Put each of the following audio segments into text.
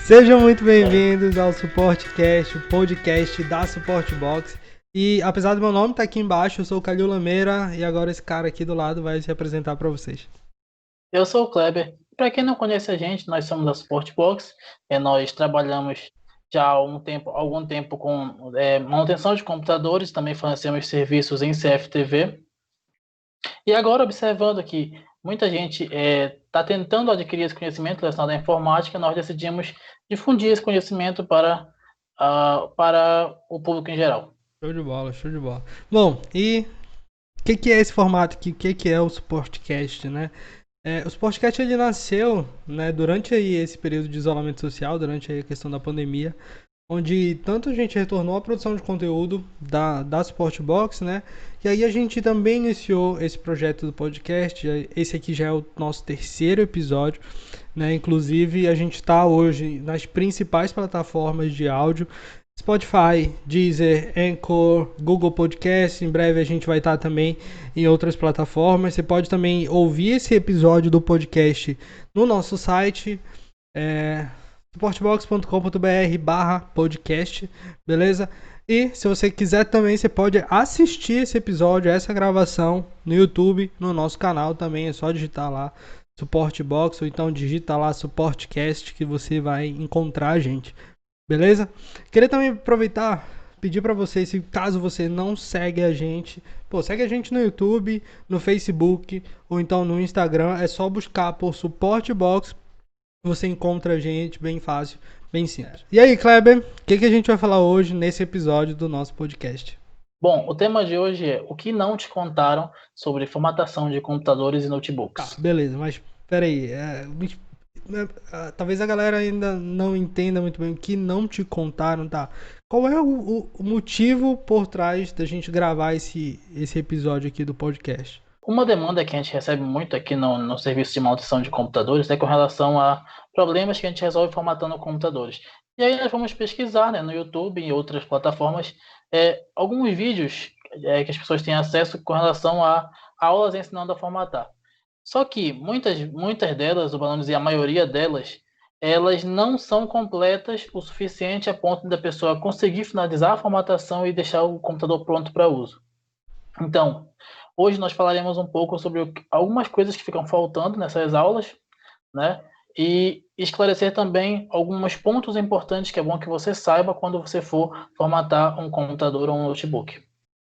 Sejam muito bem-vindos ao SuporteCast, o podcast da Supportbox. E apesar do meu nome estar aqui embaixo, eu sou o Calil Lameira e agora esse cara aqui do lado vai se apresentar para vocês. Eu sou o Kleber. Para quem não conhece a gente, nós somos da Supportbox. Nós trabalhamos já há algum tempo com manutenção de computadores, também fornecemos serviços em CFTV. E agora, observando que muita gente está tentando adquirir esse conhecimento relacionado à informática, nós decidimos difundir esse conhecimento para o público em geral. Show de bola, show de bola. Bom, e o que é esse formato aqui? O que é o SuporteCast, né? O SuporteCast ele nasceu, né, durante aí esse período de isolamento social, durante aí a questão da pandemia, onde tanto a gente retornou à produção de conteúdo da Supportbox, né? E aí a gente também iniciou esse projeto do podcast. Esse aqui já é o nosso terceiro episódio, né? Inclusive a gente está hoje nas principais plataformas de áudio: Spotify, Deezer, Anchor, Google Podcast. Em breve a gente vai estar também em outras plataformas. Você pode também ouvir esse episódio do podcast no nosso site, supportbox.com.br/podcast, beleza? E se você quiser também, você pode assistir esse episódio, essa gravação no YouTube, no nosso canal também. É só digitar lá Supportbox ou então digita lá Supportcast que você vai encontrar a gente, beleza? Queria também aproveitar, pedir para vocês, se caso você não segue a gente, segue a gente no YouTube, no Facebook ou então no Instagram. É só buscar por Supportbox, você encontra a gente bem fácil, bem simples. E aí, Kleber, o que a gente vai falar hoje nesse episódio do nosso podcast? Bom, o tema de hoje é o que não te contaram sobre formatação de computadores e Tá, notebooks. beleza, mas peraí, talvez a galera ainda não entenda muito bem o que não te contaram, tá? Qual é o motivo por trás da gente gravar esse episódio aqui do podcast? Uma demanda que a gente recebe muito aqui no serviço de manutenção de computadores é com relação a problemas que a gente resolve formatando computadores. E aí nós vamos pesquisar, né, no YouTube e outras plataformas alguns vídeos que as pessoas têm acesso com relação a aulas ensinando a formatar. Só que muitas delas, ou pelo menos a maioria delas, elas não são completas o suficiente a ponto da pessoa conseguir finalizar a formatação e deixar o computador pronto para uso. Então, hoje nós falaremos um pouco sobre algumas coisas que ficam faltando nessas aulas, né? E esclarecer também alguns pontos importantes que é bom que você saiba quando você for formatar um computador ou um notebook.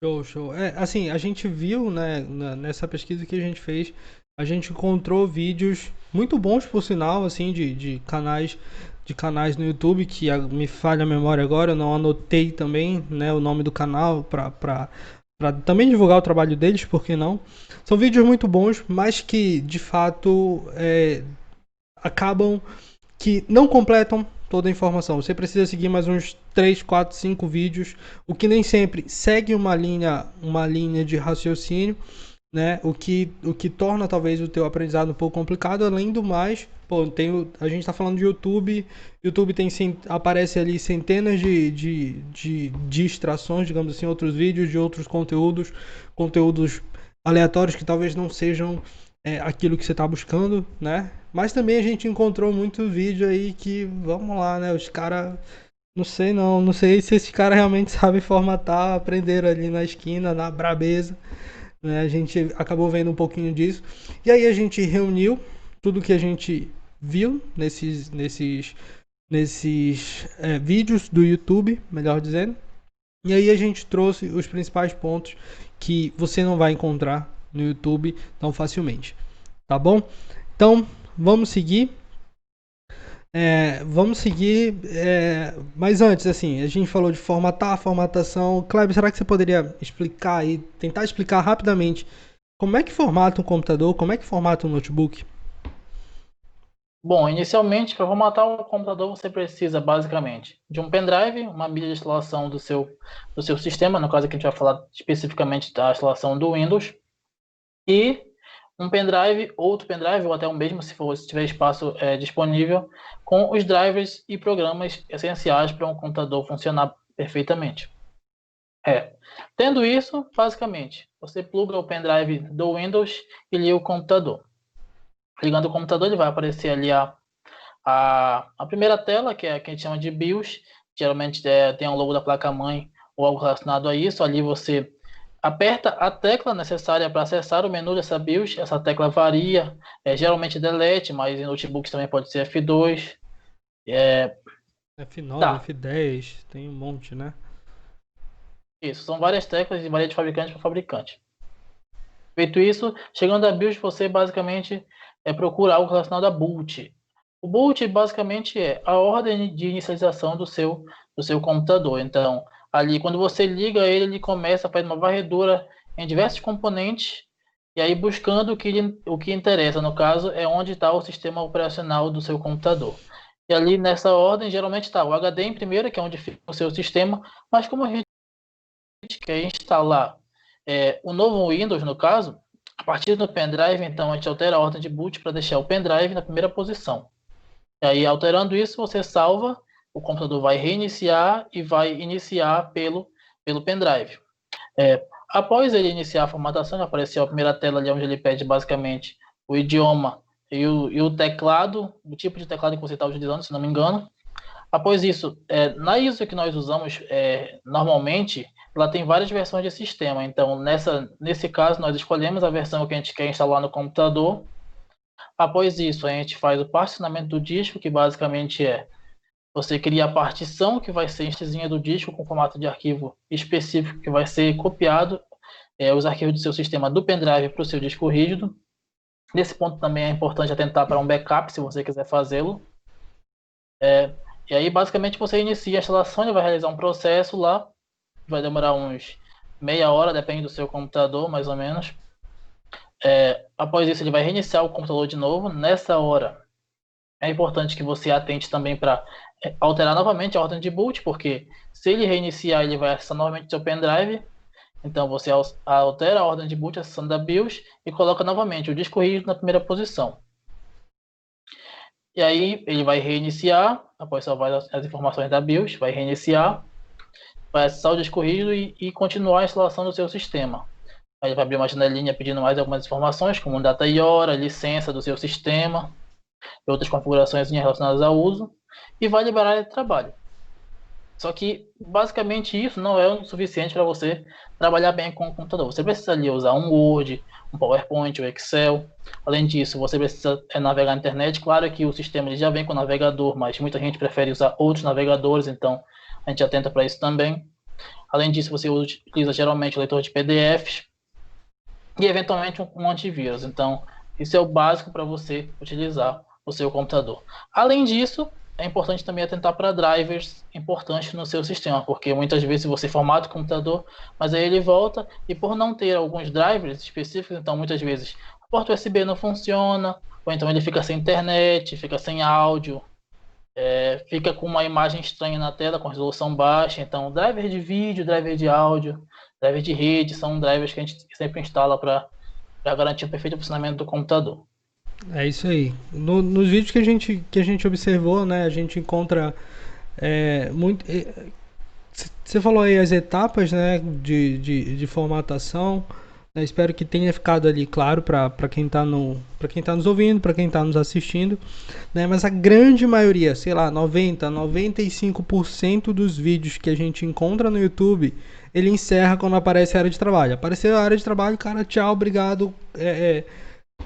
Show, show. Assim, a gente viu, né, nessa pesquisa que a gente fez, a gente encontrou vídeos muito bons, por sinal, assim, de canais no YouTube, que me falha a memória agora, eu não anotei também, né, o nome do canal para também divulgar o trabalho deles, por que não? São vídeos muito bons, mas que, de fato, acabam que não completam toda a informação. Você precisa seguir mais uns 3, 4, 5 vídeos, o que nem sempre segue uma linha de raciocínio, né? O que torna talvez o teu aprendizado um pouco complicado. Além do mais, a gente está falando de YouTube aparece ali centenas de distrações, digamos assim, outros vídeos de outros conteúdos aleatórios que talvez não sejam aquilo que você está buscando, né? Mas também a gente encontrou muito vídeo aí que, vamos lá, né? Os caras, não sei se esse cara realmente sabe formatar, aprenderam ali na esquina, na brabeza, né? A gente acabou vendo um pouquinho disso. E aí a gente reuniu tudo que a gente viu nesses vídeos do YouTube, melhor dizendo. E aí a gente trouxe os principais pontos que você não vai encontrar no YouTube tão facilmente, tá bom? Então, vamos seguir. Mas antes, assim, a gente falou de formatação. Kleber, será que você poderia explicar e tentar explicar rapidamente como é que formata um computador, como é que formata um notebook? Bom, inicialmente, para formatar o computador, você precisa basicamente de um pendrive, uma mídia de instalação do seu sistema, no caso aqui a gente vai falar especificamente da instalação do Windows, e um pendrive, outro pendrive, ou até o mesmo, se tiver espaço disponível, com os drivers e programas essenciais para um computador funcionar perfeitamente. É. Tendo isso, basicamente, você pluga o pendrive do Windows e liga o computador. Ligando o computador, ele vai aparecer ali A primeira tela, que é a que a gente chama de BIOS, geralmente tem o logo da placa-mãe ou algo relacionado a isso. Ali você aperta a tecla necessária para acessar o menu dessa BIOS. Essa tecla varia, geralmente delete, mas em notebooks também pode ser F2. É, F9, tá, F10, tem um monte, né? isso. São várias teclas e varia de fabricante para fabricante. Feito isso, chegando a BIOS, você basicamente procura algo relacionado a boot. O boot basicamente é a ordem de inicialização do seu computador. Então, ali, quando você liga ele, ele começa a fazer uma varredura em diversos componentes, e aí buscando o que interessa, no caso, é onde está o sistema operacional do seu computador. E ali, nessa ordem, geralmente está o HD em primeira, que é onde fica o seu sistema, mas como a gente quer instalar o novo Windows, no caso, a partir do pendrive, então a gente altera a ordem de boot para deixar o pendrive na primeira posição. E aí, alterando isso, você salva, o computador vai reiniciar e vai iniciar pelo pendrive. Após ele iniciar a formatação, já apareceu a primeira tela ali onde ele pede basicamente o idioma e o teclado, o tipo de teclado que você está utilizando, se não me engano. Após isso, na ISO que nós usamos normalmente, ela tem várias versões de sistema. Então, nesse caso, nós escolhemos a versão que a gente quer instalar no computador. Após isso, a gente faz o particionamento do disco, que basicamente você cria a partição que vai ser extensinha do disco com formato de arquivo específico que vai ser copiado os arquivos do seu sistema do pendrive para o seu disco rígido. Nesse ponto também é importante atentar para um backup, se você quiser fazê-lo. E aí, basicamente, você inicia a instalação, ele vai realizar um processo lá, vai demorar uns meia hora, depende do seu computador, mais ou menos. Após isso, ele vai reiniciar o computador de novo. Nessa hora, é importante que você atente também para alterar novamente a ordem de boot, porque se ele reiniciar, ele vai acessar novamente o seu pendrive. Então, você altera a ordem de boot, acessando a BIOS, e coloca novamente o disco rígido na primeira posição. E aí, ele vai reiniciar, após salvar as informações da BIOS, vai reiniciar, vai acessar o disco rígido e continuar a instalação do seu sistema. Aí ele vai abrir uma janelinha pedindo mais algumas informações, como data e hora, licença do seu sistema, e outras configurações relacionadas ao uso, e vai liberar ele de trabalho. Só que, basicamente, isso não é o suficiente para você trabalhar bem com o computador. Você precisa ali usar um Word, um PowerPoint, um Excel. Além disso, você precisa navegar na internet. Claro que o sistema ele já vem com navegador, mas muita gente prefere usar outros navegadores, então a gente atenta para isso também. Além disso, você utiliza geralmente o leitor de PDFs e, eventualmente, um antivírus. Então, isso é o básico para você utilizar o seu computador. Além disso, é importante também atentar para drivers importantes no seu sistema, porque muitas vezes você formata o computador, mas aí ele volta e por não ter alguns drivers específicos, então muitas vezes a porta USB não funciona, ou então ele fica sem internet, fica sem áudio, fica com uma imagem estranha na tela, com resolução baixa. Então, driver de vídeo, driver de áudio, driver de rede, são drivers que a gente sempre instala para garantir o perfeito funcionamento do computador. É isso aí. Nos vídeos que a gente observou, né, a gente encontra muito. Você falou aí as etapas, né, de formatação. Né, espero que tenha ficado ali claro para quem está para quem tá nos ouvindo, para quem está nos assistindo. Né, mas a grande maioria, sei lá, 95% dos vídeos que a gente encontra no YouTube, ele encerra quando aparece a área de trabalho. Apareceu a área de trabalho, cara, tchau, obrigado.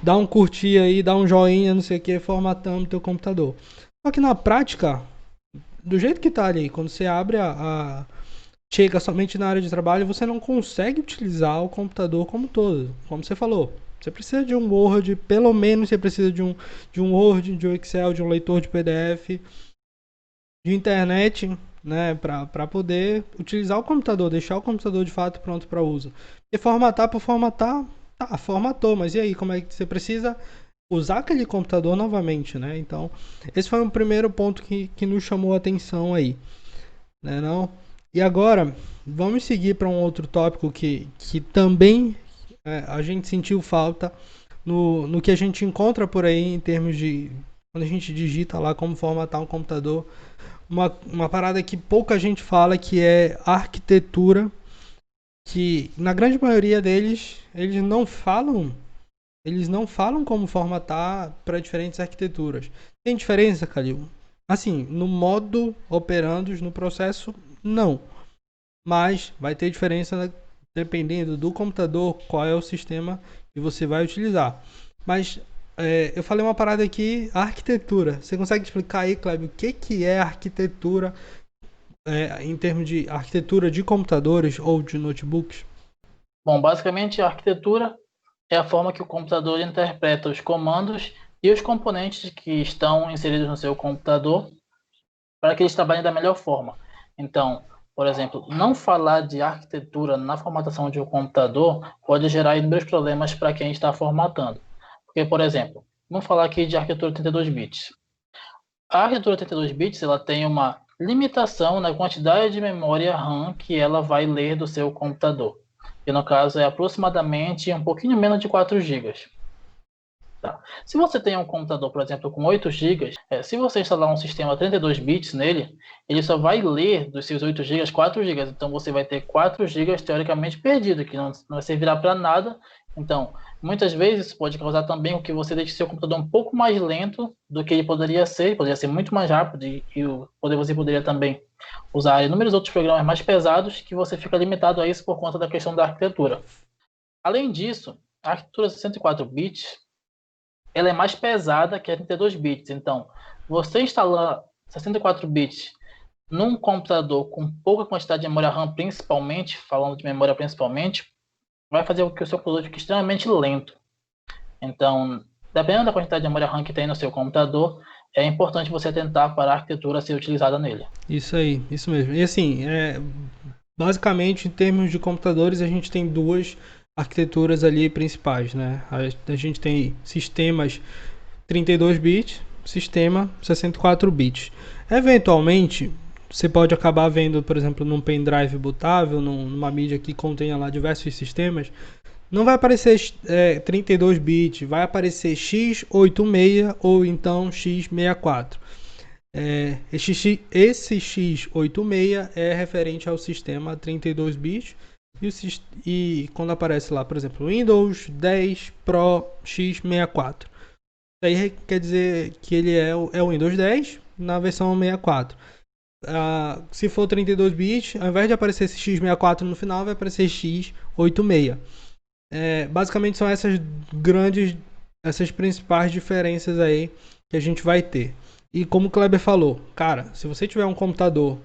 Dá um curtir aí, dá um joinha, não sei o que, formatando teu computador. Só que na prática, do jeito que tá ali, quando você abre chega somente na área de trabalho, você não consegue utilizar o computador como todo, como você falou. Você precisa de um Word, pelo menos você precisa de um Word, de um Excel, de um leitor de PDF, de internet, né, para poder utilizar o computador, deixar o computador de fato pronto para uso. E formatar por formatar, tá, formatou, mas e aí, como é que você precisa usar aquele computador novamente, né? Então, esse foi o primeiro ponto que nos chamou a atenção aí, né, não? E agora, vamos seguir para um outro tópico que também a gente sentiu falta no que a gente encontra por aí em termos de quando a gente digita lá como formatar um computador, uma parada que pouca gente fala, que é arquitetura, que na grande maioria deles, eles não falam eles não falam como formatar para diferentes arquiteturas. Tem diferença, Calil? Assim, no modo operandos, no processo, não. Mas vai ter diferença dependendo do computador, qual é o sistema que você vai utilizar. Mas eu falei uma parada aqui, a arquitetura. Você consegue explicar aí, Kleber, o que é arquitetura em termos de arquitetura de computadores ou de notebooks? Bom, basicamente a arquitetura é a forma que o computador interpreta os comandos e os componentes que estão inseridos no seu computador para que eles trabalhem da melhor forma. Então, por exemplo, não falar de arquitetura na formatação de um computador pode gerar inúmeros problemas para quem está formatando. Porque, por exemplo, vamos falar aqui de arquitetura 32 bits. A arquitetura 32 bits ela tem uma limitação na quantidade de memória RAM que ela vai ler do seu computador. Que no caso é aproximadamente um pouquinho menos de 4 gigas. Tá. Se você tem um computador, por exemplo, com 8 gigas, se você instalar um sistema 32 bits nele, ele só vai ler dos seus 8 gigas 4 gigas. Então você vai ter 4 gigas teoricamente perdido, que não vai servirá para nada. Então, muitas vezes isso pode causar também o que você deixe seu computador um pouco mais lento do que ele poderia ser muito mais rápido e você poderia também usar inúmeros outros programas mais pesados que você fica limitado a isso por conta da questão da arquitetura. Além disso, a arquitetura 64 bits ela é mais pesada que a 32 bits. Então, você instalar 64 bits num computador com pouca quantidade de memória RAM, principalmente, falando de memória principalmente, vai fazer com que o seu computador fique extremamente lento. Então, dependendo da quantidade de memória RAM que tem no seu computador, é importante você tentar para a arquitetura ser utilizada nele. Isso aí, isso mesmo. E assim, basicamente, em termos de computadores, a gente tem duas arquiteturas ali principais, né? A gente tem sistemas 32 bits, sistema 64 bits. Eventualmente, você pode acabar vendo, por exemplo, num pendrive bootável, numa mídia que contenha lá diversos sistemas, não vai aparecer 32 bits, vai aparecer x86 ou então x64. Esse x86 é referente ao sistema 32 bits e quando aparece lá, por exemplo, Windows 10 Pro x64. Isso aí quer dizer que ele é o Windows 10 na versão 64. Se for 32 bits, ao invés de aparecer esse x64 no final, vai aparecer x86. Basicamente são essas principais diferenças aí que a gente vai ter. E como o Kleber falou, cara, se você tiver um computador,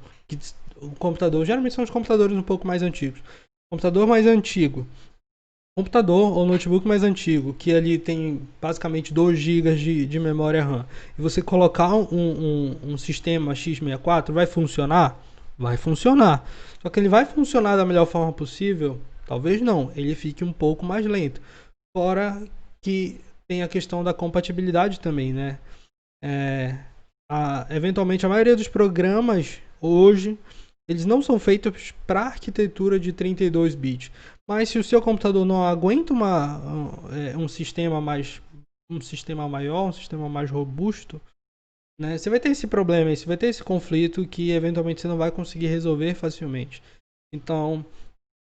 o computador, geralmente são os computadores um pouco mais antigos. Computador mais antigo, computador ou notebook mais antigo, que ali tem basicamente 2 GB de memória RAM, e você colocar um sistema x64, vai funcionar? Vai funcionar. Só que ele vai funcionar da melhor forma possível? Talvez não, ele fique um pouco mais lento. Fora que tem a questão da compatibilidade também, né? Eventualmente a maioria dos programas hoje eles não são feitos para arquitetura de 32 bits. Mas se o seu computador não aguenta um sistema maior, um sistema mais robusto, né, você vai ter esse problema, você vai ter esse conflito que eventualmente você não vai conseguir resolver facilmente. Então,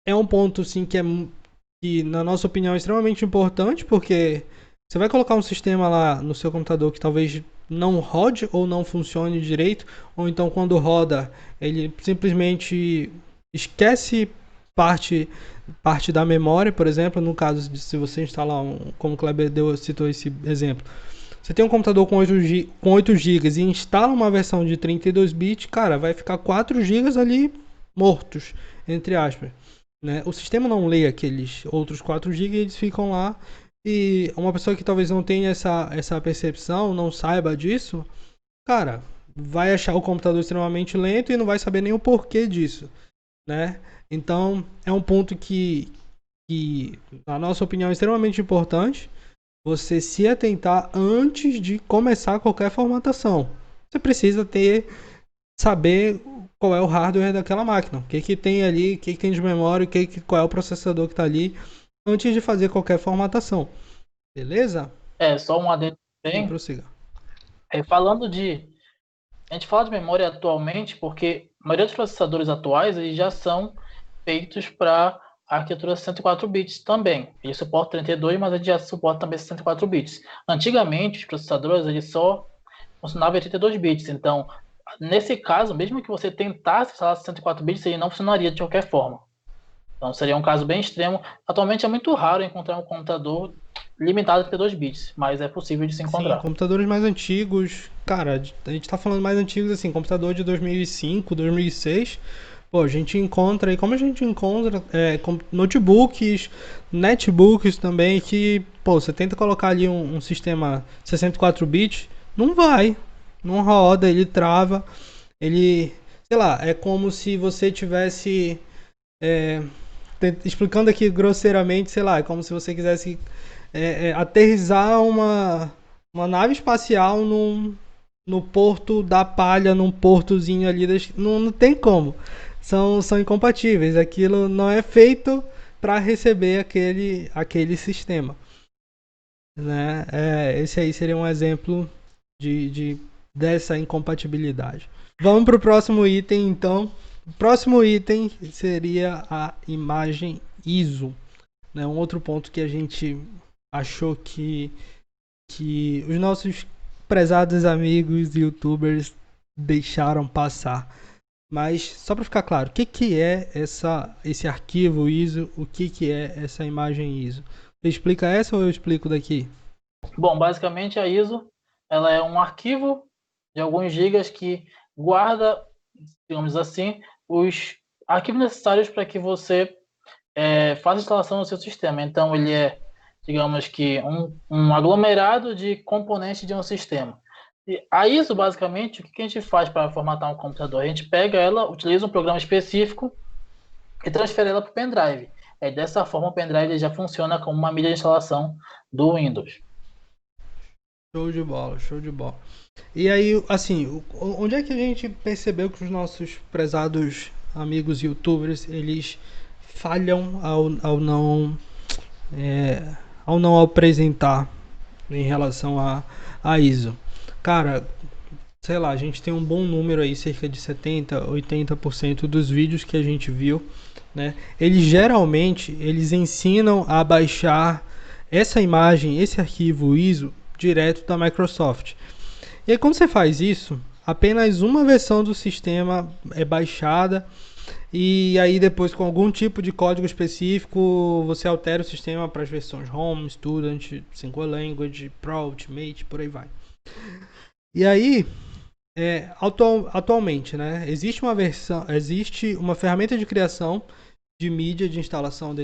é um ponto sim que na nossa opinião é extremamente importante, porque você vai colocar um sistema lá no seu computador que talvez não rode ou não funcione direito, ou então quando roda, ele simplesmente esquece parte da memória, por exemplo, no caso de se você instalar como o Kleber citou esse exemplo. Você tem um computador com 8 GB e instala uma versão de 32 bits, cara, vai ficar 4 GB ali mortos, entre aspas. Né? O sistema não lê aqueles outros 4 GB, eles ficam lá. E uma pessoa que talvez não tenha essa percepção, não saiba disso, cara, vai achar o computador extremamente lento e não vai saber nem o porquê disso, né? Então, é um ponto que na nossa opinião, é extremamente importante você se atentar antes de começar qualquer formatação. Você precisa saber qual é o hardware daquela máquina, o que tem ali, o que tem de memória, qual é o processador que está ali, antes de fazer qualquer formatação. Beleza? Só um adendo Sim, também. prossiga. Falando de. A gente fala de memória atualmente porque a maioria dos processadores atuais eles já são feitos para a arquitetura 64 bits também. Ele suporta 32, mas ele já suporta também 64 bits. Antigamente, os processadores eles só funcionavam em 32 bits. Então, nesse caso, mesmo que você tentasse instalar 64 bits, ele não funcionaria de qualquer forma. Então, seria um caso bem extremo. Atualmente é muito raro encontrar um computador limitado a 32 bits, mas é possível de se Sim, encontrar. computadores mais antigos, cara, a gente tá falando mais antigos assim, computador de 2005, 2006, pô, a gente encontra aí, como a gente encontra notebooks, netbooks também, que, pô, você tenta colocar ali um sistema 64 bits, não vai, não roda, ele trava, ele, sei lá, é como se você tivesse, é, explicando aqui grosseiramente, sei lá, é como se você quisesse aterrissar uma nave espacial no Porto da Palha, num portozinho ali. Não tem como. São incompatíveis. Aquilo não é feito para receber aquele sistema. Né? Esse aí seria um exemplo dessa incompatibilidade. Vamos para o próximo item, então. O próximo item seria a imagem ISO. Né? Um outro ponto que a gente achou que os nossos prezados amigos youtubers deixaram passar. Mas só para ficar claro, o que é esse arquivo ISO? O que é essa imagem ISO? Você explica essa ou eu explico daqui? Bom, basicamente a ISO ela é um arquivo de alguns gigas que guarda, digamos assim, os arquivos necessários para que você faça a instalação no seu sistema. Então, ele é, digamos que, um aglomerado de componentes de um sistema. E a ISO, basicamente, o que a gente faz para formatar um computador? A gente pega ela, utiliza um programa específico e transfere ela para o pendrive. Dessa forma, o pendrive já funciona como uma mídia de instalação do Windows. Show de bola, show de bola. E aí, assim, onde é que a gente percebeu que os nossos prezados amigos youtubers, eles falham ao não apresentar em relação a ISO? Cara, sei lá, a gente tem um bom número aí, cerca de 70, 80% dos vídeos que a gente viu, né? Eles ensinam a baixar essa imagem, esse arquivo ISO direto da Microsoft. E aí quando você faz isso, apenas uma versão do sistema é baixada e aí depois com algum tipo de código específico você altera o sistema para as versões Home, Student, Single Language, Pro, Ultimate, por aí vai. E aí atualmente, né, existe uma ferramenta de criação de mídia de instalação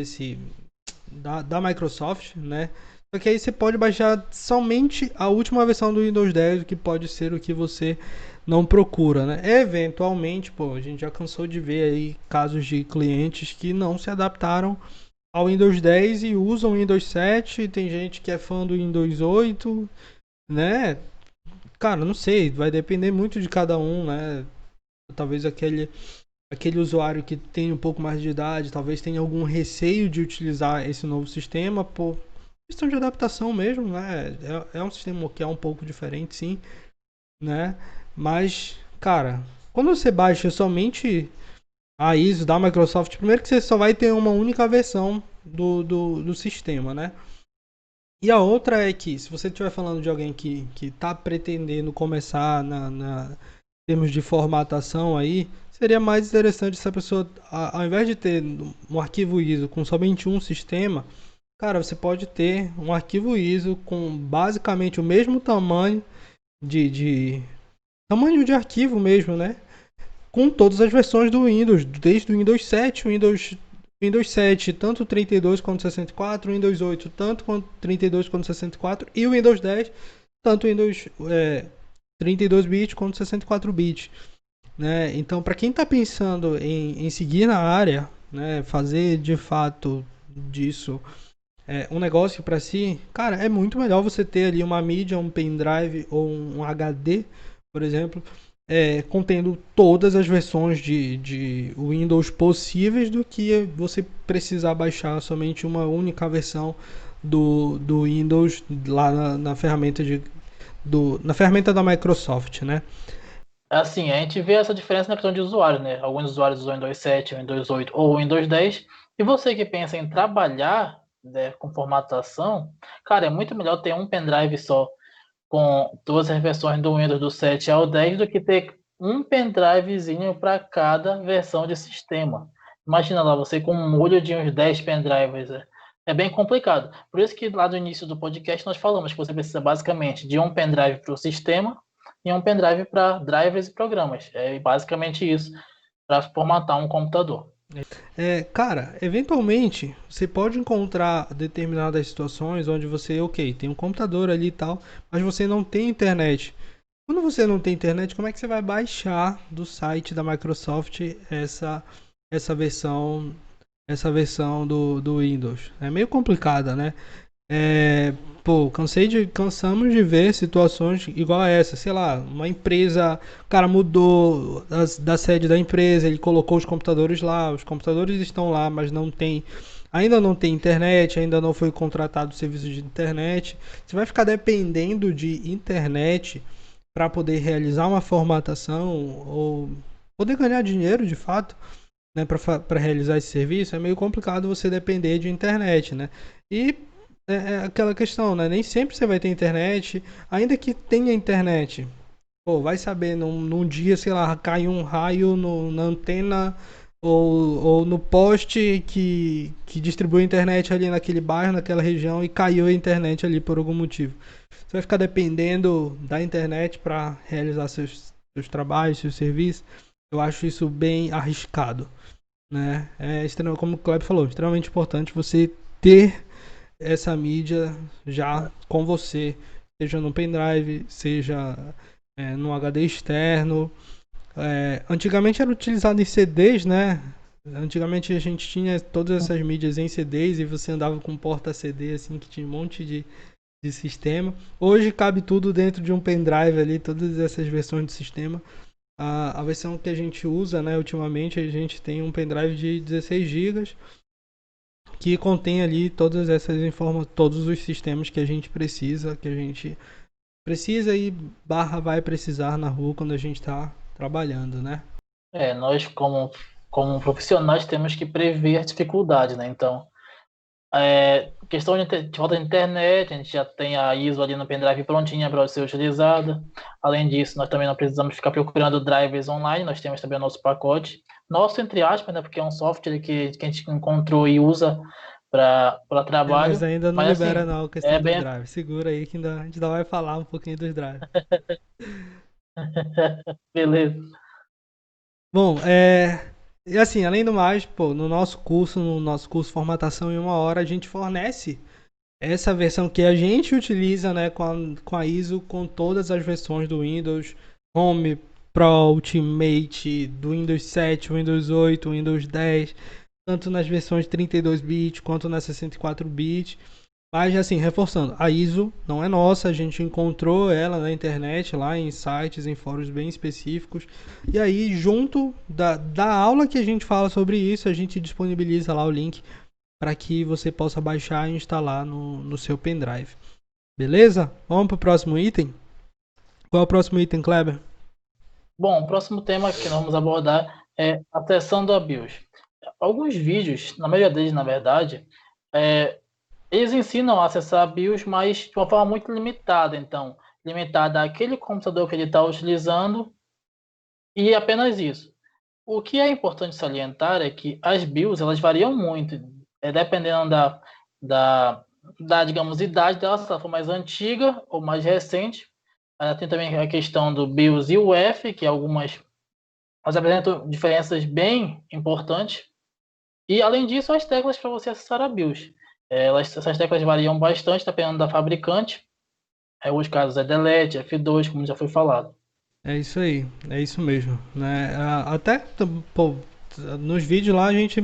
da Microsoft, né? Só que aí você pode baixar somente a última versão do Windows 10, que pode ser o que você não procura, né? Eventualmente, pô, a gente já cansou de ver aí casos de clientes que não se adaptaram ao Windows 10 e usam o Windows 7, tem gente que é fã do Windows 8, né? Cara, não sei, vai depender muito de cada um, né? Talvez aquele usuário que tem um pouco mais de idade, talvez tenha algum receio de utilizar esse novo sistema por questão de adaptação mesmo, né? É um sistema que é um pouco diferente, sim, né? Mas, cara, quando você baixa somente a ISO da Microsoft, primeiro que você só vai ter uma única versão do sistema, né? E a outra é que, se você estiver falando de alguém que está pretendendo começar em termos de formatação aí, seria mais interessante se a pessoa, ao invés de ter um arquivo ISO com somente um sistema, cara, você pode ter um arquivo ISO com basicamente o mesmo de tamanho de arquivo mesmo, né? Com todas as versões do Windows, desde o Windows 7, Windows 7, tanto 32 quanto 64, Windows 8, tanto quanto 32 quanto 64 e o Windows 10, tanto Windows 32 bits quanto 64 bits, né? Então, para quem está pensando em seguir na área, né, fazer de fato disso um negócio para si, cara, é muito melhor você ter ali uma mídia, um pendrive ou um HD, por exemplo, contendo todas as versões de Windows possíveis do que você precisar baixar somente uma única versão do Windows lá na ferramenta na ferramenta da Microsoft, né? Assim, a gente vê essa diferença na questão de usuários, né? Alguns usuários usam o Windows 7, o Windows 8 ou o Windows 10, E você que pensa em trabalhar, né, com formatação, cara, é muito melhor ter um pendrive só com todas as versões do Windows do 7 ao 10 do que ter um pendrivezinho para cada versão de sistema. Imagina lá, você com um molho de uns 10 pendrives. É bem complicado. Por isso que lá no início do podcast nós falamos que você precisa basicamente de um pendrive para o sistema e um pendrive para drivers e programas. É basicamente isso para formatar um computador. Cara, eventualmente você pode encontrar determinadas situações onde você, ok, tem um computador ali e tal, mas você não tem internet. Quando você não tem internet, como é que você vai baixar do site da Microsoft essa versão do Windows? É meio complicada, né? É, pô, cansamos de ver situações igual a essa, sei lá, uma empresa, o cara mudou da sede da empresa, ele colocou os computadores lá, os computadores estão lá, mas ainda não tem internet, ainda não foi contratado o serviço de internet. Você vai ficar dependendo de internet para poder realizar uma formatação ou poder ganhar dinheiro de fato, né, para realizar esse serviço. É meio complicado você depender de internet, né? E é aquela questão, né? Nem sempre você vai ter internet, ainda que tenha internet. Pô, vai saber, num dia, sei lá, cai um raio na antena ou no poste que distribui a internet ali naquele bairro, naquela região, e caiu a internet ali por algum motivo. Você vai ficar dependendo da internet para realizar seus trabalhos, seus serviços. Eu acho isso bem arriscado, né? Como o Kleber falou, extremamente importante você ter essa mídia já com você, seja no pendrive, seja no HD externo. Antigamente era utilizado em CDs, né? Antigamente a gente tinha todas essas mídias em CDs e você andava com um porta-CD assim que tinha um monte de sistema. Hoje cabe tudo dentro de um pendrive ali, todas essas versões do sistema. A versão que a gente usa, né, ultimamente, a gente tem um pendrive de 16 GB que contém ali todas essas informações, todos os sistemas que a gente precisa e barra vai precisar na rua quando a gente está trabalhando, né? Nós como profissionais temos que prever as dificuldades, né? Então, questão de falta de internet, a gente já tem a ISO ali no pendrive prontinha para ser utilizada. Além disso, nós também não precisamos ficar procurando drivers online, nós temos também o nosso pacote. Nosso, entre aspas, né, porque é um software que a gente encontrou e usa para Mas trabalho. ainda não Mas libera assim, não a é questão dos bem. drives. Segura aí que a gente ainda vai falar um pouquinho dos drives. Beleza. Bom, e assim, além do mais, pô, no nosso curso Formatação em uma Hora, a gente fornece essa versão que a gente utiliza, né, com a ISO, com todas as versões do Windows, Home, Pro, Ultimate, do Windows 7, Windows 8, Windows 10, tanto nas versões 32 bit quanto nas 64 bit. Mas assim, reforçando, a ISO não é nossa, a gente encontrou ela na internet, lá em sites, em fóruns bem específicos. E aí, junto da aula que a gente fala sobre isso, a gente disponibiliza lá o link para que você possa baixar e instalar no seu pendrive. Beleza? Vamos para o próximo item? Qual é o próximo item, Kleber? Bom, o próximo tema que nós vamos abordar é a seção do BIOS. Alguns vídeos, na maioria deles, na verdade, eles ensinam a acessar a BIOS, mas de uma forma muito limitada. Então, limitada àquele computador que ele está utilizando e apenas isso. O que é importante salientar é que as BIOS elas variam muito, dependendo da, digamos, idade dela, se ela for mais antiga ou mais recente. Tem também a questão do BIOS e UEFI, que elas apresentam diferenças bem importantes. E, além disso, as teclas para você acessar a BIOS. Essas teclas variam bastante, dependendo da fabricante. Em alguns casos é Delete, F2, como já foi falado. É isso aí, é isso mesmo, né? Até, pô, nos vídeos lá a gente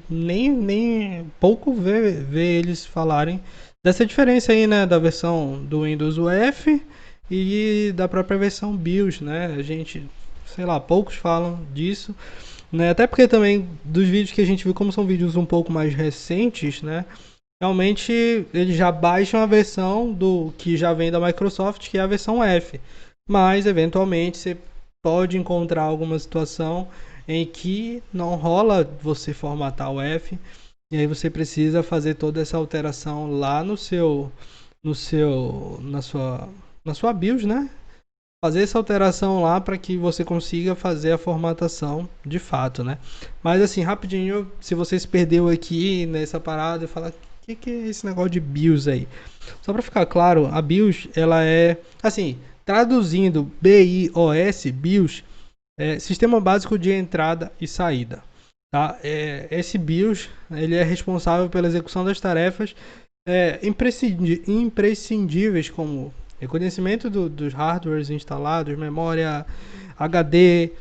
nem pouco vê eles falarem dessa diferença aí, né? Da versão do Windows UEFI e da própria versão BIOS, né? A gente, sei lá, poucos falam disso, né? Até porque também dos vídeos que a gente viu, como são vídeos um pouco mais recentes, né? Realmente eles já baixam a versão do que já vem da Microsoft, que é a versão F. Mas eventualmente você pode encontrar alguma situação em que não rola você formatar o F E aí você precisa fazer toda essa alteração lá na sua BIOS, né? Fazer essa alteração lá para que você consiga fazer a formatação de fato, né? Mas assim, rapidinho, se você se perdeu aqui nessa parada e fala, o que é esse negócio de BIOS aí? Só para ficar claro, a BIOS, ela é, assim, traduzindo BIOS, BIOS, é Sistema Básico de Entrada e Saída. Tá? Esse BIOS, ele é responsável pela execução das tarefas imprescindíveis, como reconhecimento dos hardwares instalados, memória HD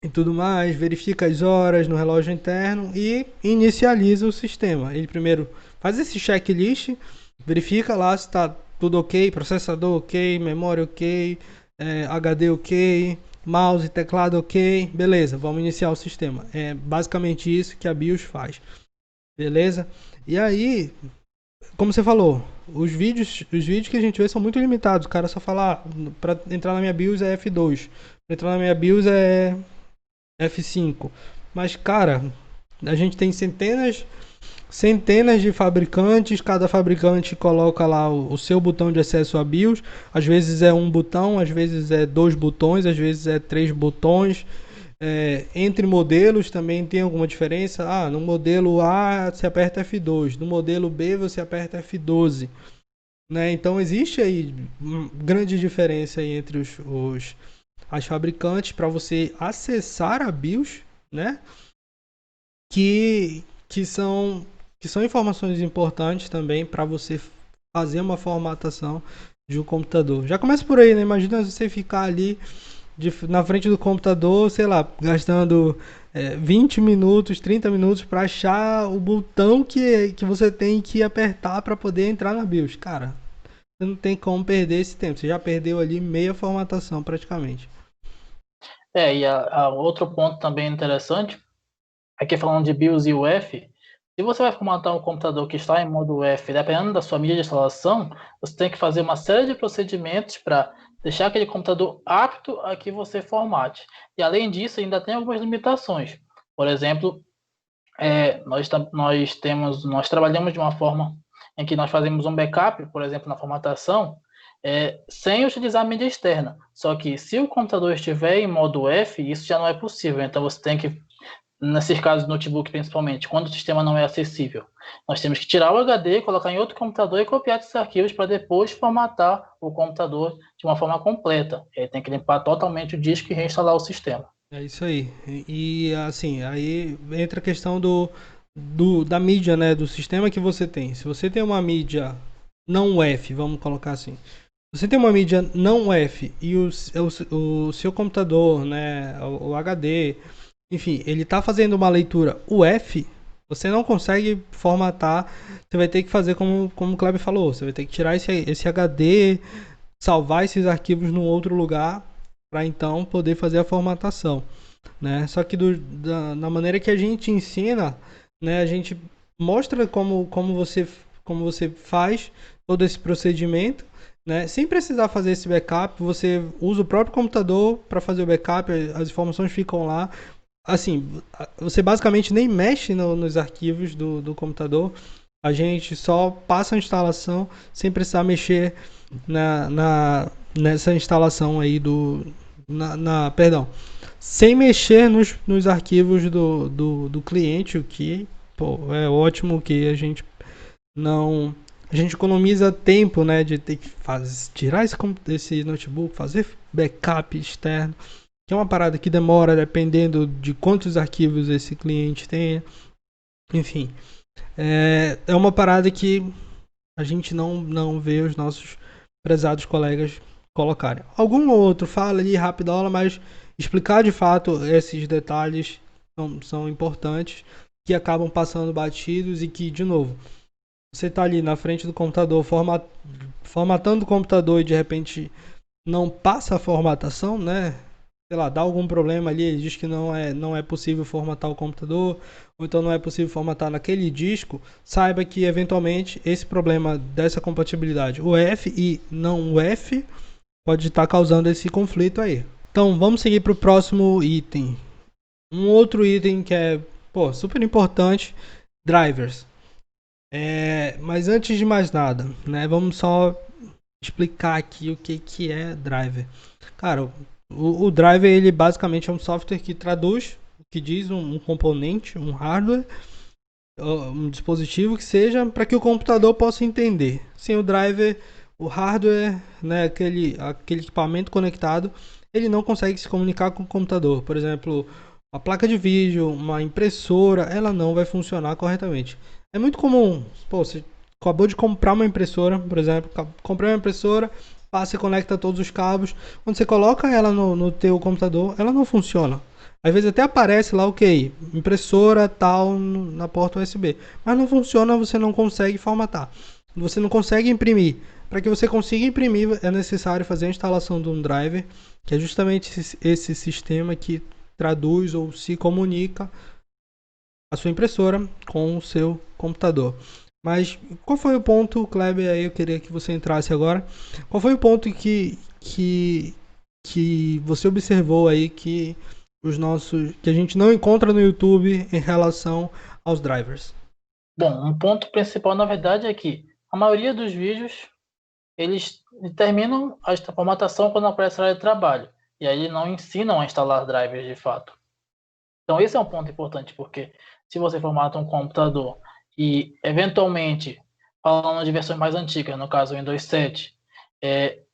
e tudo mais, verifica as horas no relógio interno e inicializa o sistema. Ele primeiro faz esse checklist, verifica lá se está tudo ok, processador ok, memória ok, HD ok, mouse, teclado ok, beleza, vamos iniciar o sistema. É basicamente isso que a BIOS faz, beleza? E aí, como você falou, os vídeos que a gente vê são muito limitados. O cara só fala, para entrar na minha BIOS é F2, para entrar na minha BIOS é F5. Mas, cara, a gente tem centenas de fabricantes, cada fabricante coloca lá o seu botão de acesso a BIOS. Às vezes é um botão, às vezes é 2 botões, às vezes é 3 botões. Entre modelos também tem alguma diferença. No modelo A você aperta F2, no modelo B você aperta F12, né? Então existe aí uma grande diferença aí entre as fabricantes para você acessar a BIOS, né? Que são informações importantes também para você fazer uma formatação de um computador. Já começa por aí, né? Imagina você ficar ali na frente do computador, sei lá, gastando 20 minutos, 30 minutos para achar o botão que você tem que apertar para poder entrar na BIOS. Cara, você não tem como perder esse tempo. Você já perdeu ali meia formatação praticamente. E a outro ponto também interessante, aqui falando de BIOS e UEFI, se você vai formatar um computador que está em modo UEFI, dependendo da sua mídia de instalação, você tem que fazer uma série de procedimentos para deixar aquele computador apto a que você formate. E além disso, ainda tem algumas limitações. Por exemplo, nós trabalhamos de uma forma em que nós fazemos um backup, por exemplo, na formatação, sem utilizar a mídia externa. Só que se o computador estiver em modo F, isso já não é possível. Então você tem que, nesses casos do notebook principalmente, quando o sistema não é acessível, nós temos que tirar o HD, colocar em outro computador e copiar esses arquivos para depois formatar o computador de uma forma completa. Ele tem que limpar totalmente o disco e reinstalar o sistema. É isso aí. E assim, aí entra a questão da mídia, né? Do sistema que você tem. Se você tem uma mídia não UEFI, vamos colocar assim. Você tem uma mídia não UEFI e o seu computador, né? O HD, enfim, ele está fazendo uma leitura UEFI, você não consegue formatar. Você vai ter que fazer como o Kleber falou. Você vai ter que tirar esse HD, salvar esses arquivos num outro lugar para então poder fazer a formatação, né? Só que da maneira que a gente ensina, né, a gente mostra como você faz todo esse procedimento, né? Sem precisar fazer esse backup, você usa o próprio computador para fazer o backup, as informações ficam lá. Assim, você basicamente nem mexe nos arquivos do computador, a gente só passa a instalação sem precisar mexer nessa instalação aí perdão, sem mexer nos arquivos do cliente, o que é ótimo, que a gente economiza tempo, né, de ter que tirar esse notebook, fazer backup externo, que é uma parada que demora dependendo de quantos arquivos esse cliente tem. Enfim, é uma parada que a gente não vê os nossos prezados colegas colocarem. Algum outro fala ali rapidola, mas explicar de fato esses detalhes são importantes, que acabam passando batidos e que, de novo, você está ali na frente do computador formatando o computador e de repente não passa a formatação, né? Sei lá, dá algum problema ali, ele diz que não é possível formatar o computador, ou então não é possível formatar naquele disco, saiba que eventualmente esse problema dessa compatibilidade UEFI e não UEFI pode estar causando esse conflito aí. Então vamos seguir para o próximo item. Um outro item que é super importante Drivers. Mas antes de mais nada, né, vamos só explicar aqui o que é driver. Cara, o driver ele basicamente é um software que traduz o que diz um componente, um hardware, um dispositivo que seja para que o computador possa entender. Sem o driver, o hardware, né, aquele equipamento conectado, ele não consegue se comunicar com o computador. Por exemplo, a placa de vídeo, uma impressora, ela não vai funcionar corretamente. É muito comum, pô, você acabou de comprar uma impressora, por exemplo, comprei uma impressora, você conecta todos os cabos, quando você coloca ela no teu computador, ela não funciona. Às vezes até aparece lá, ok, impressora tal na porta USB, mas não funciona, você não consegue formatar, você não consegue imprimir. Para que você consiga imprimir, é necessário fazer a instalação de um driver, que é justamente esse sistema que traduz ou se comunica a sua impressora com o seu computador. Mas qual foi o ponto, Kleber, aí eu queria que você entrasse agora. Qual foi o ponto que você observou aí que que a gente não encontra no YouTube em relação aos drivers? Bom, um ponto principal, na verdade, é que a maioria dos vídeos, eles terminam a formatação quando aparece a área de trabalho. E aí não ensinam a instalar drivers de fato. Então esse é um ponto importante, porque se você formata um computador e, eventualmente, falando de versões mais antigas, no caso o Windows 7,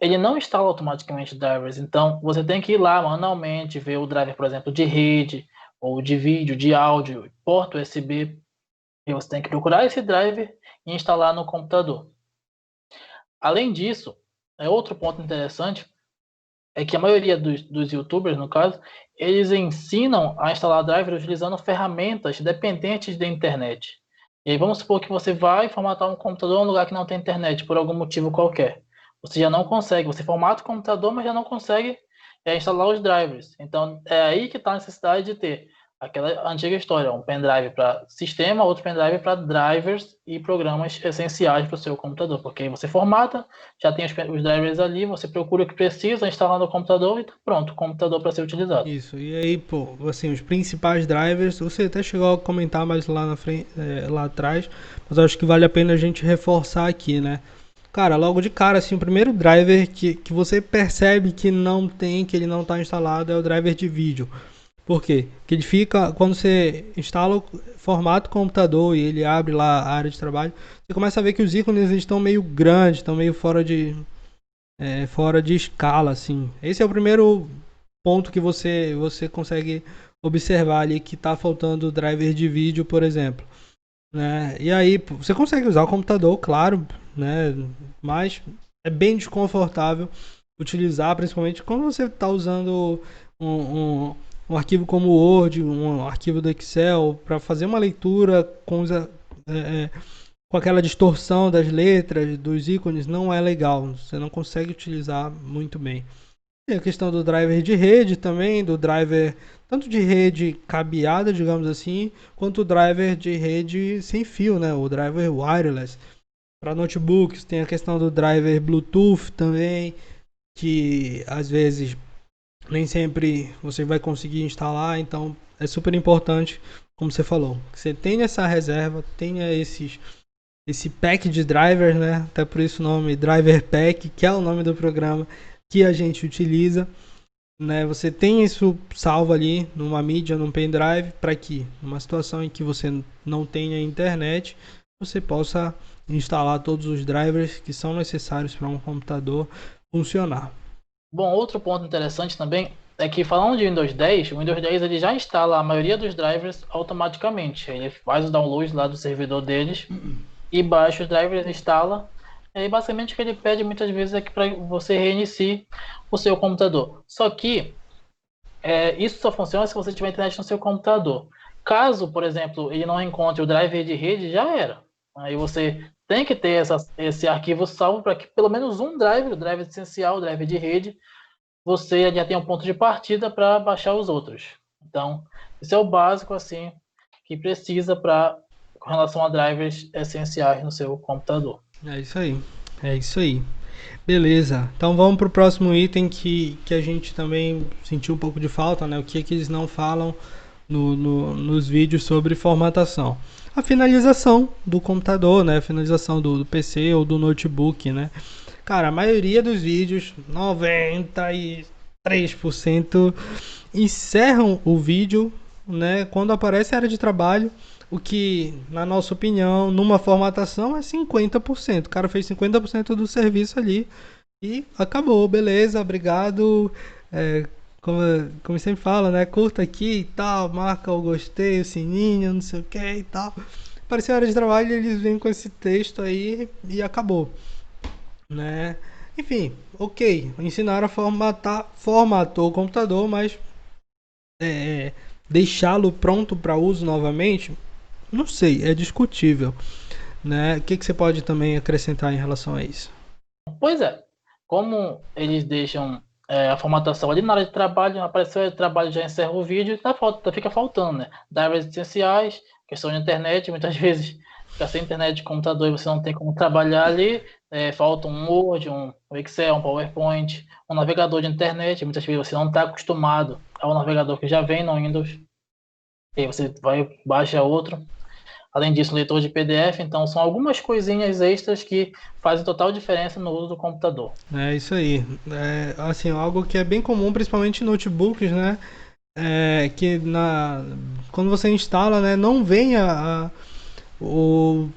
ele não instala automaticamente drivers. Então você tem que ir lá manualmente, ver o driver, por exemplo, de rede, ou de vídeo, de áudio, porta USB, e você tem que procurar esse driver e instalar no computador. Além disso, outro ponto interessante é que a maioria dos YouTubers, no caso, eles ensinam a instalar driver utilizando ferramentas dependentes da internet. E aí vamos supor que você vai formatar um computador em um lugar que não tem internet, por algum motivo qualquer. Você já não consegue, você formata o computador, mas já não consegue instalar os drivers. Então é aí que está a necessidade de ter aquela antiga história, um pendrive para sistema, outro pendrive para drivers e programas essenciais para o seu computador, porque aí você formata, já tem os drivers ali, você procura o que precisa, instala no computador e tá pronto, o computador para ser utilizado. Isso, e aí, pô, assim, os principais drivers, você até chegou a comentar mais lá na frente, lá atrás, mas eu acho que vale a pena a gente reforçar aqui, né? Cara, logo de cara, assim, o primeiro driver que você percebe que não tem, que ele não está instalado, é o driver de vídeo. Por quê? Porque ele fica, quando você instala o formato computador e ele abre lá a área de trabalho, você começa a ver que os ícones estão meio grandes, estão meio fora de escala, assim. Esse é o primeiro ponto que você consegue observar ali que está faltando o driver de vídeo, por exemplo. Né? E aí, você consegue usar o computador, claro, né? Mas é bem desconfortável utilizar, principalmente quando você está usando um arquivo como o Word, um arquivo do Excel, para fazer uma leitura com aquela distorção das letras, dos ícones, não é legal. Você não consegue utilizar muito bem. Tem a questão do driver de rede também, do driver tanto de rede cabeada, digamos assim, quanto o driver de rede sem fio, né? O driver wireless. Para notebooks tem a questão do driver Bluetooth também, que às vezes nem sempre você vai conseguir instalar, então é super importante, como você falou, que você tenha essa reserva, tenha esse pack de drivers, né? Até por isso o nome Driver Pack, que é o nome do programa que a gente utiliza, né? Você tem isso salvo ali numa mídia, num pendrive, para que numa situação em que você não tenha internet, você possa instalar todos os drivers que são necessários para um computador funcionar. Bom, outro ponto interessante também é que, falando de Windows 10, o Windows 10 ele já instala a maioria dos drivers automaticamente. Ele faz o download lá do servidor deles e baixa os drivers, instala. E aí, basicamente, o que ele pede muitas vezes é que para você reinicie o seu computador. Só que isso só funciona se você tiver internet no seu computador. Caso, por exemplo, ele não encontre o driver de rede, já era. Aí você tem que ter esse arquivo salvo para que pelo menos um driver, o driver essencial, o driver de rede, você já tenha um ponto de partida para baixar os outros. Então, isso é o básico assim que precisa com relação a drivers essenciais no seu computador. É isso aí. É isso aí. Beleza. Então vamos para o próximo item que a gente também sentiu um pouco de falta, né? O que é que eles não falam nos vídeos sobre formatação. A finalização do computador, né? A finalização do PC ou do notebook, né? Cara, a maioria dos vídeos, 93%, encerram o vídeo, né? Quando aparece a área de trabalho, o que, na nossa opinião, numa formatação é 50%. O cara fez 50% do serviço ali e acabou, beleza, obrigado. É, como sempre fala, né? Curta aqui e tal, marca o gostei, o sininho, não sei o que e tal. Apareceu a área de trabalho, eles vêm com esse texto aí e acabou, né? Enfim, ok, ensinaram a formatar, formatou o computador, mas é, deixá-lo pronto para uso novamente, não sei, é discutível, né? O que você pode também acrescentar em relação a isso? Pois é, como eles deixam a formatação ali na área de trabalho, apareceu a área de trabalho, já encerra o vídeo e fica faltando, né? Das áreas essenciais, questão de internet, muitas vezes fica sem internet de computador e você não tem como trabalhar ali, falta um Word, um Excel, um PowerPoint, um navegador de internet, muitas vezes você não está acostumado ao navegador que já vem no Windows, e aí você vai baixa outro. Além disso, leitor de PDF, então são algumas coisinhas extras que fazem total diferença no uso do computador. É isso aí. É, assim, algo que é bem comum, principalmente em notebooks, né? É que quando você instala, né, não vem o,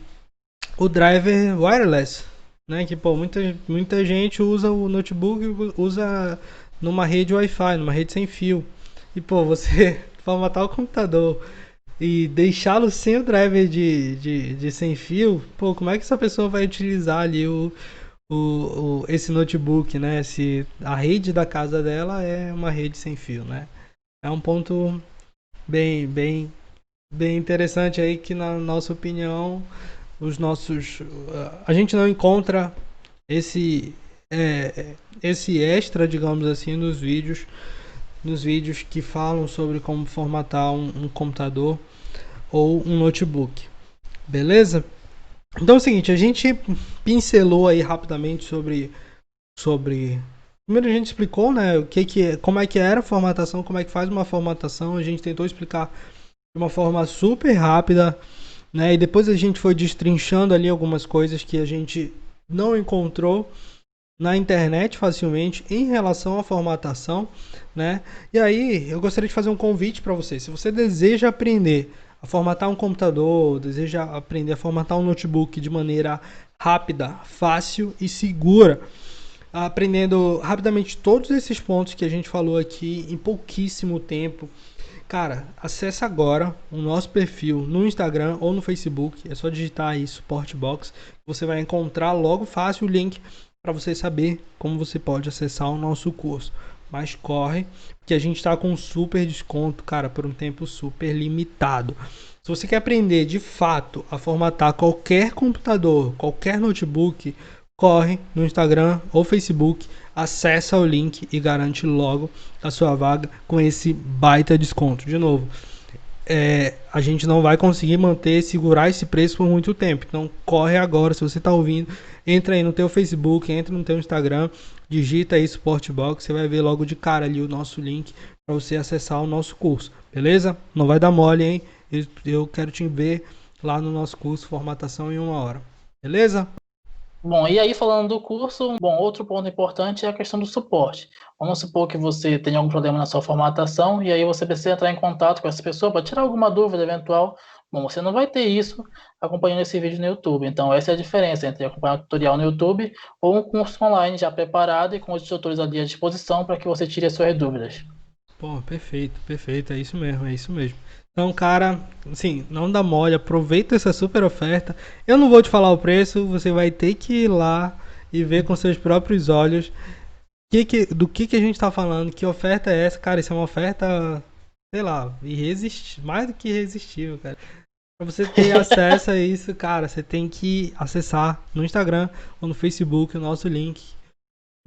o driver wireless, né? Que pô, muita gente usa o notebook, usa numa rede Wi-Fi, numa rede sem fio. E pô, você formatar o computador e deixá-lo sem o driver de sem fio, pô, como é que essa pessoa vai utilizar ali esse notebook, né? Se a rede da casa dela é uma rede sem fio, né? É um ponto bem, bem, bem interessante aí que, na nossa opinião, a gente não encontra esse esse extra, digamos assim, nos vídeos que falam sobre como formatar um computador ou um notebook. Beleza? Então é o seguinte, a gente pincelou aí rapidamente sobre primeiro a gente explicou, né, como é que era a formatação, como é que faz uma formatação, a gente tentou explicar de uma forma super rápida, né, e depois a gente foi destrinchando ali algumas coisas que a gente não encontrou na internet facilmente em relação à formatação, né? E aí eu gostaria de fazer um convite para você. Se você deseja aprender a formatar um computador, deseja aprender a formatar um notebook de maneira rápida, fácil e segura, aprendendo rapidamente todos esses pontos que a gente falou aqui em pouquíssimo tempo, cara, acessa agora o nosso perfil no Instagram ou no Facebook. É só digitar aí Supportbox. Você vai encontrar logo fácil o link para você saber como você pode acessar o nosso curso. Mas corre, que a gente está com um super desconto, cara, por um tempo super limitado. Se você quer aprender de fato a formatar qualquer computador, qualquer notebook, corre no Instagram ou Facebook, acessa o link e garante logo a sua vaga com esse baita desconto. De novo, a gente não vai conseguir segurar esse preço por muito tempo. Então corre agora, se você está ouvindo, entra aí no teu Facebook, entra no teu Instagram, digita aí Supportbox, você vai ver logo de cara ali o nosso link para você acessar o nosso curso, beleza? Não vai dar mole, hein? Eu quero te ver lá no nosso curso Formatação em 1 hora, beleza? Bom, e aí falando do curso, outro ponto importante é a questão do suporte. Vamos supor que você tenha algum problema na sua formatação e aí você precisa entrar em contato com essa pessoa para tirar alguma dúvida eventual. Bom, você não vai ter isso acompanhando esse vídeo no YouTube. Então, essa é a diferença entre acompanhar um tutorial no YouTube ou um curso online já preparado e com os instrutores ali à disposição para que você tire as suas dúvidas. Pô, perfeito, perfeito, é isso mesmo, é isso mesmo. Então, cara, assim, não dá mole, aproveita essa super oferta. Eu não vou te falar o preço, você vai ter que ir lá e ver com seus próprios olhos do que a gente tá falando, que oferta é essa, cara, isso é uma oferta, sei lá, mais do que irresistível, cara. Pra você ter acesso a isso, cara, você tem que acessar no Instagram ou no Facebook o nosso link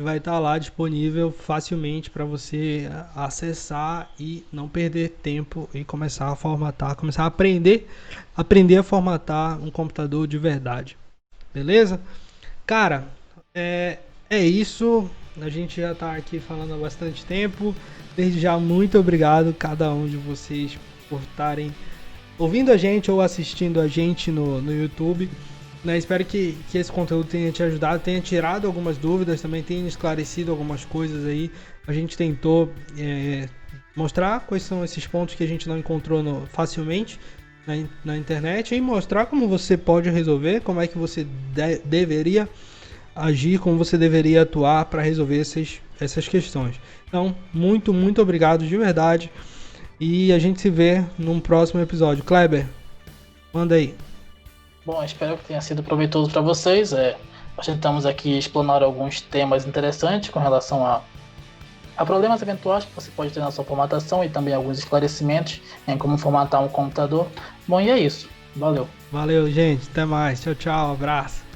vai estar lá disponível facilmente para você acessar e não perder tempo e começar a formatar, começar a aprender a formatar um computador de verdade. Beleza? Cara, é isso. A gente já está aqui falando há bastante tempo. Desde já, muito obrigado a cada um de vocês por estarem ouvindo a gente ou assistindo a gente no YouTube. Né? Espero que esse conteúdo tenha te ajudado, tenha tirado algumas dúvidas, também tenha esclarecido algumas coisas aí. A gente tentou mostrar quais são esses pontos que a gente não encontrou facilmente na internet e mostrar como você pode resolver, como é que você deveria agir, como você deveria atuar para resolver essas questões. Então, muito, muito obrigado de verdade e a gente se vê num próximo episódio. Kleber, manda aí. Bom, espero que tenha sido proveitoso para vocês. Nós tentamos aqui explorar alguns temas interessantes com relação a problemas eventuais que você pode ter na sua formatação e também alguns esclarecimentos em como formatar um computador. Bom, e é isso. Valeu. Valeu, gente. Até mais. Tchau, tchau. Abraço.